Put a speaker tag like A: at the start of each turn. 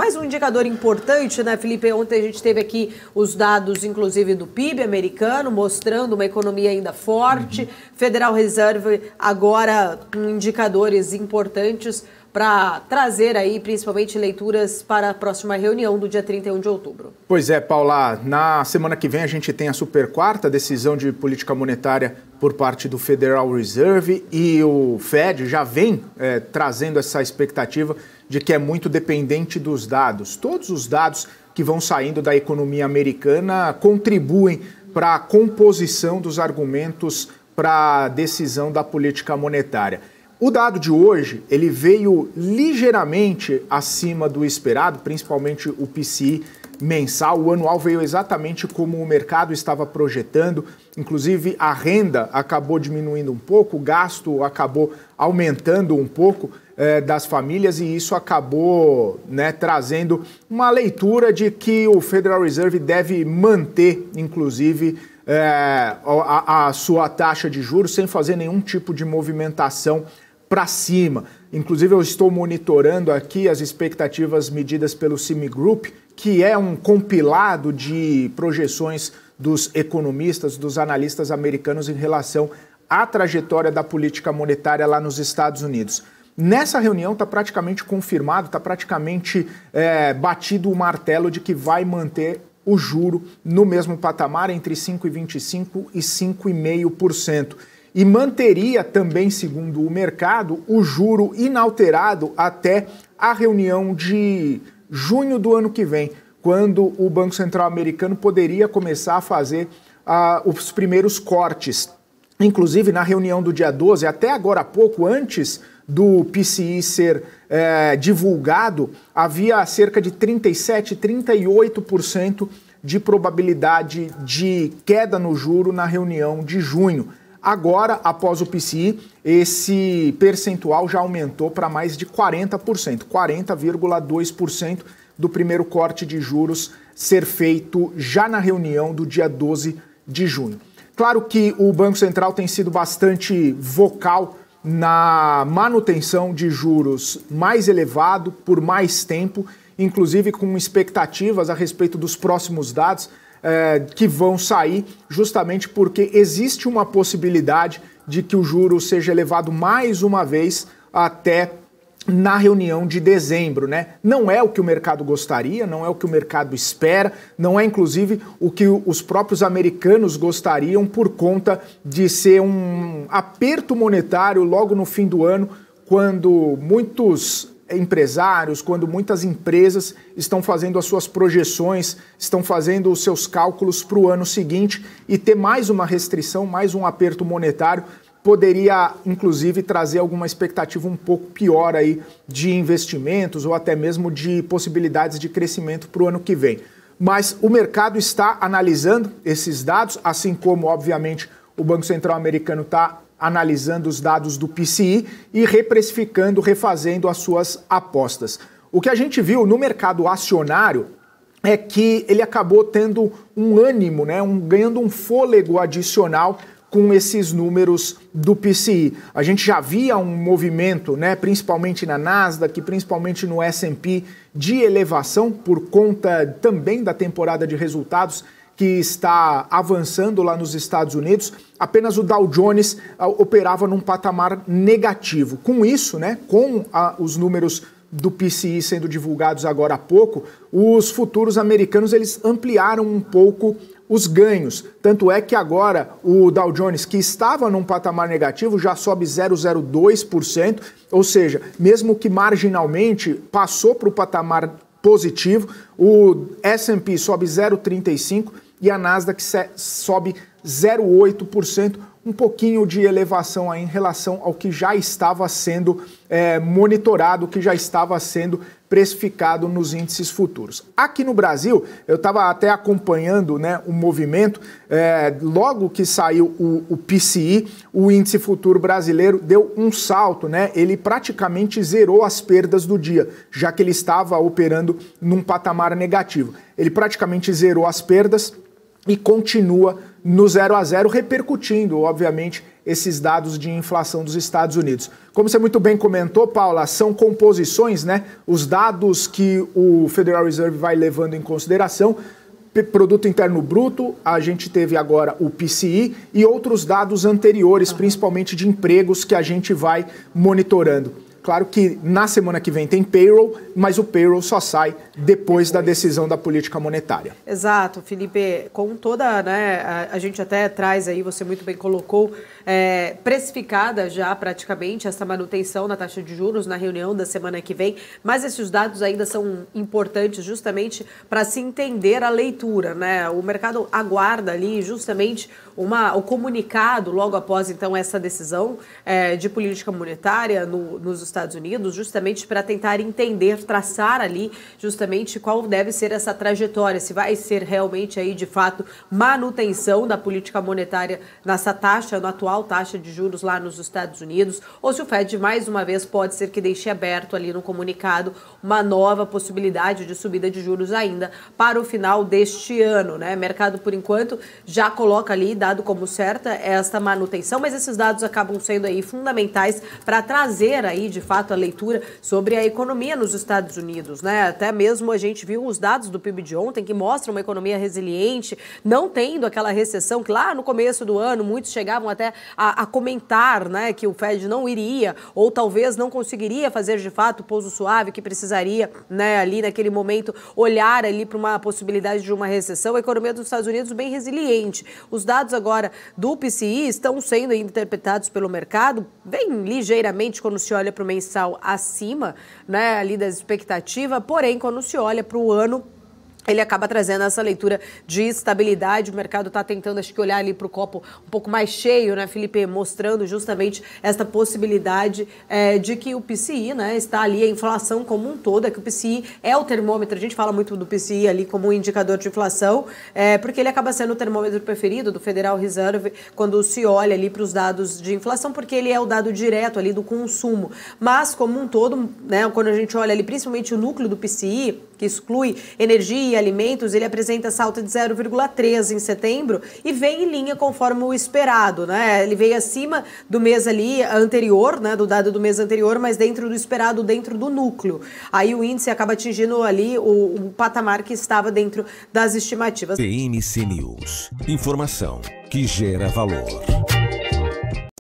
A: Mais um indicador importante, né, Felipe? Ontem a gente teve aqui os dados, inclusive, do PIB americano, mostrando uma economia ainda forte. Federal Reserve agora com indicadores importantes para trazer aí, principalmente, leituras para a próxima reunião do dia 31 de outubro.
B: Pois é, Paula, na semana que vem a gente tem a super quarta decisão de política monetária por parte do Federal Reserve e o Fed já vem trazendo essa expectativa de que é muito dependente dos dados. Todos os dados que vão saindo da economia americana contribuem para a composição dos argumentos para a decisão da política monetária. O dado de hoje, ele veio ligeiramente acima do esperado, principalmente o PCI mensal. O anual veio exatamente como o mercado estava projetando, inclusive a renda acabou diminuindo um pouco, o gasto acabou aumentando um pouco das famílias e isso acabou trazendo uma leitura de que o Federal Reserve deve manter, inclusive, a sua taxa de juros sem fazer nenhum tipo de movimentação para cima. Inclusive, eu estou monitorando aqui as expectativas medidas pelo CME Group, que é um compilado de projeções dos economistas, dos analistas americanos em relação à trajetória da política monetária lá nos Estados Unidos. Nessa reunião está praticamente confirmado, está praticamente batido o martelo de que vai manter o juro no mesmo patamar entre 5,25% e 5,5%. E manteria também, segundo o mercado, o juro inalterado até a reunião de junho do ano que vem, quando o Banco Central americano poderia começar a fazer os primeiros cortes. Inclusive, na reunião do dia 12, até agora há pouco, antes do PCI ser divulgado, havia cerca de 37%, 38% de probabilidade de queda no juro na reunião de junho. Agora, após o PCI, esse percentual já aumentou para mais de 40%, 40,2% do primeiro corte de juros ser feito já na reunião do dia 12 de junho. Claro que o Banco Central tem sido bastante vocal na manutenção de juros mais elevado por mais tempo, inclusive com expectativas a respeito dos próximos dados que vão sair, justamente porque existe uma possibilidade de que o juro seja elevado mais uma vez até na reunião de dezembro, Não é o que o mercado gostaria, não é o que o mercado espera, não é inclusive o que os próprios americanos gostariam por conta de ser um aperto monetário logo no fim do ano, quando muitos empresários, quando muitas empresas estão fazendo as suas projeções, estão fazendo os seus cálculos para o ano seguinte e ter mais uma restrição, mais um aperto monetário poderia, inclusive, trazer alguma expectativa um pouco pior aí de investimentos ou até mesmo de possibilidades de crescimento para o ano que vem. Mas o mercado está analisando esses dados, assim como, obviamente, o Banco Central americano está analisando os dados do PCI e reprecificando, refazendo as suas apostas. O que a gente viu no mercado acionário é que ele acabou tendo um ânimo, ganhando um fôlego adicional com esses números do PCI. A gente já via um movimento, principalmente na Nasdaq, principalmente no S&P, de elevação por conta também da temporada de resultados que está avançando lá nos Estados Unidos. Apenas o Dow Jones operava num patamar negativo. Com isso, com os números do PCI sendo divulgados agora há pouco, os futuros americanos eles ampliaram um pouco os ganhos. Tanto é que agora o Dow Jones, que estava num patamar negativo, já sobe 0,02%, ou seja, mesmo que marginalmente passou para o patamar positivo, o S&P sobe 0,35% e a Nasdaq sobe 0,8%, um pouquinho de elevação aí em relação ao que já estava sendo monitorado, que já estava sendo precificado nos índices futuros. Aqui no Brasil, eu estava até acompanhando o movimento, logo que saiu o PCI, o índice futuro brasileiro deu um salto, ele praticamente zerou as perdas do dia, já que ele estava operando num patamar negativo. Ele praticamente zerou as perdas e continua no 0 a 0, repercutindo, obviamente, esses dados de inflação dos Estados Unidos. Como você muito bem comentou, Paula, são composições, né? Os dados que o Federal Reserve vai levando em consideração. Produto Interno Bruto, a gente teve agora o PCI e outros dados anteriores, principalmente de empregos, que a gente vai monitorando. Claro que na semana que vem tem payroll, mas o payroll só sai depois da decisão da política monetária.
A: Exato, Felipe. Com toda, né, a gente até traz aí, você muito bem colocou, precificada já praticamente essa manutenção na taxa de juros na reunião da semana que vem, mas esses dados ainda são importantes justamente para se entender a leitura, né? O mercado aguarda ali justamente o comunicado logo após então essa decisão de política monetária nos Estados Unidos, justamente para tentar entender, traçar ali justamente qual deve ser essa trajetória, se vai ser realmente aí de fato manutenção da política monetária nessa taxa, na atual taxa de juros lá nos Estados Unidos, ou se o Fed mais uma vez pode ser que deixe aberto ali no comunicado uma nova possibilidade de subida de juros ainda para o final deste ano, né? Mercado por enquanto já coloca ali dado como certa esta manutenção, mas esses dados acabam sendo aí fundamentais para trazer aí de fato a leitura sobre a economia nos Estados Unidos, né? Até mesmo a gente viu os dados do PIB de ontem que mostram uma economia resiliente, não tendo aquela recessão que lá no começo do ano muitos chegavam até a comentar, né, que o Fed não iria ou talvez não conseguiria fazer de fato o pouso suave que precisaria, né, ali naquele momento olhar ali para uma possibilidade de uma recessão. A economia dos Estados Unidos bem resiliente. Os dados agora do PCI estão sendo interpretados pelo mercado bem ligeiramente quando se olha para o mensal acima, né, ali da expectativa, porém quando se olha para o ano ele acaba trazendo essa leitura de estabilidade. O mercado está tentando, acho que, olhar ali para o copo um pouco mais cheio, né, Felipe? Mostrando justamente essa possibilidade de que o PCI, né, está ali, a inflação como um todo, que o PCI é o termômetro. A gente fala muito do PCI ali como um indicador de inflação, porque ele acaba sendo o termômetro preferido do Federal Reserve quando se olha ali para os dados de inflação, porque ele é o dado direto ali do consumo. Mas, como um todo, né, quando a gente olha ali, principalmente o núcleo do PCI, que exclui energia e alimentos, ele apresenta essa alta de 0,3 em setembro e vem em linha conforme o esperado, né? Ele veio acima do mês ali anterior, né, do dado do mês anterior, mas dentro do esperado, dentro do núcleo. Aí o índice acaba atingindo ali o patamar que estava dentro das estimativas.
C: TMC News. Informação que gera valor.